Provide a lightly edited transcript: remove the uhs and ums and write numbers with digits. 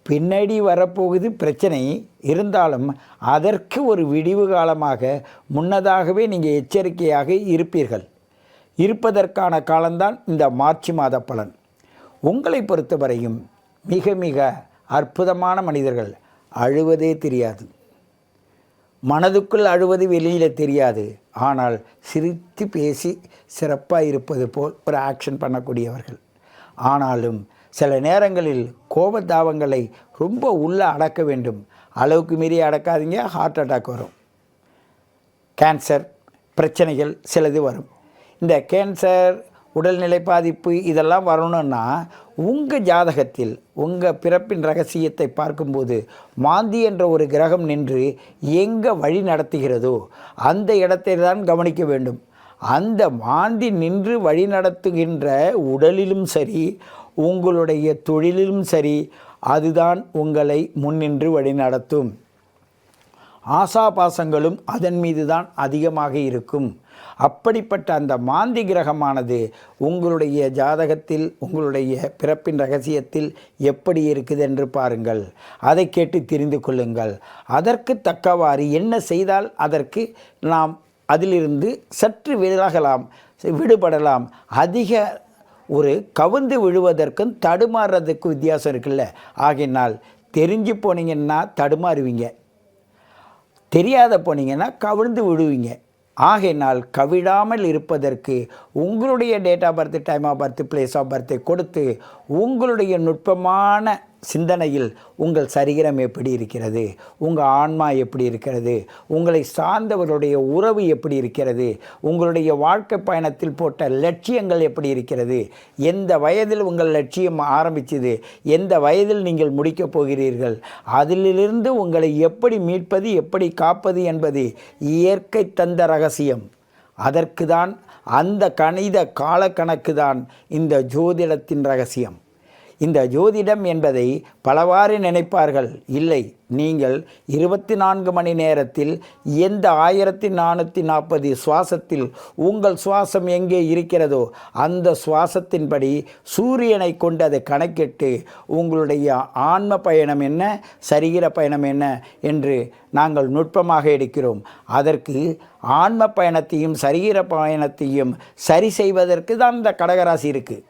பின்னாடி வரப்போகுது பிரச்சனை இருந்தாலும் அதற்கு ஒரு விடிவு காலமாக முன்னதாகவே நீங்கள் எச்சரிக்கையாக இருப்பீர்கள். இருப்பதற்கான காலம்தான் இந்த மார்ச் மாத பலன். உங்களை பொறுத்தவரையும் மிக மிக அற்புதமான மனிதர்கள். அழுவதே தெரியாது, மனதுக்குள் அழுவது வெளியில் தெரியாது. ஆனால் சிரித்து பேசி சிறப்பாக இருப்பது போல் ஒரு ஆக்ஷன் பண்ணக்கூடியவர்கள். ஆனாலும் சில நேரங்களில் கோபதாபங்களை ரொம்ப உள்ளே அடக்க வேண்டும். அளவுக்கு மீறி அடக்காதீங்க, ஹார்ட் அட்டாக் வரும். கேன்சர் பிரச்சனைகள் சிலது வரும். இந்த கேன்சர், உடல்நிலை பாதிப்பு இதெல்லாம் வரணும்னா உங்கள் ஜாதகத்தில் உங்கள் பிறப்பின் ரகசியத்தை பார்க்கும்போது மாந்தி என்ற ஒரு கிரகம் நின்று எங்கே வழி நடத்துகிறதோ அந்த இடத்தை தான் கவனிக்க வேண்டும். அந்த மாந்தி நின்று வழி நடத்துகின்ற உடலிலும் சரி, உங்களுடைய தொழிலிலும் சரி, அதுதான் உங்களை முன்னின்று வழி நடத்தும். ஆசாபாசங்களும் அதன் மீது தான் அதிகமாக இருக்கும். அப்படிப்பட்ட அந்த மாந்தி கிரகமானது உங்களுடைய ஜாதகத்தில், உங்களுடைய பிறப்பின் ரகசியத்தில் எப்படி இருக்குது என்று பாருங்கள். அதை கேட்டு தெரிந்து கொள்ளுங்கள். அதற்கு தக்கவாறு என்ன செய்தால் அதற்கு நாம் அதிலிருந்து சற்று விலகலாம், விடுபடலாம். அதிக ஒரு கவுந்து விழுவதற்கும் தடுமாறுறதுக்கும் வித்தியாசம் இருக்குல்ல. ஆகையினால் தெரிஞ்சு போனீங்கன்னா தடுமாறுவீங்க, தெரியாத போனீங்கன்னா கவிழ்ந்து விடுவீங்க. ஆகையினால் கவிழாமல் இருப்பதற்கு உங்களுடைய date of birth, time of birth, place of பர்த்தை கொடுத்து உங்களுடைய நுட்பமான சிந்தனையில் உங்கள் சரீரம் எப்படி இருக்கிறது, உங்கள் ஆன்மா எப்படி இருக்கிறது, உங்களை சார்ந்தவர்களுடைய உறவு எப்படி இருக்கிறது, உங்களுடைய வாழ்க்கை பயணத்தில் போட்ட லட்சியங்கள் எப்படி இருக்கிறது, எந்த வயதில் உங்கள் லட்சியம் ஆரம்பித்தது, எந்த வயதில் நீங்கள் முடிக்கப் போகிறீர்கள், அதிலிருந்து உங்களை எப்படி மீட்பது, எப்படி காப்பது என்பது இயற்கை தந்த ரகசியம். அதற்கு தான் அந்த கணித காலக்கணக்கு தான் இந்த ஜோதிடத்தின் ரகசியம். இந்த ஜோதிடம் என்பதை பலவாறு நினைப்பார்கள். இல்லை, நீங்கள் 24 மணி நேரத்தில் எந்த 1440 சுவாசத்தில் உங்கள் சுவாசம் எங்கே இருக்கிறதோ அந்த சுவாசத்தின்படி சூரியனை கொண்டு அதை கணக்கிட்டு உங்களுடைய ஆன்ம பயணம் என்ன, சரீர பயணம் என்ன என்று நாங்கள் நுட்பமாக எடுக்கிறோம். அதற்கு ஆன்ம பயணத்தையும் சரீர பயணத்தையும் சரி செய்வதற்கு தான் இந்த கடகராசி இருக்குது.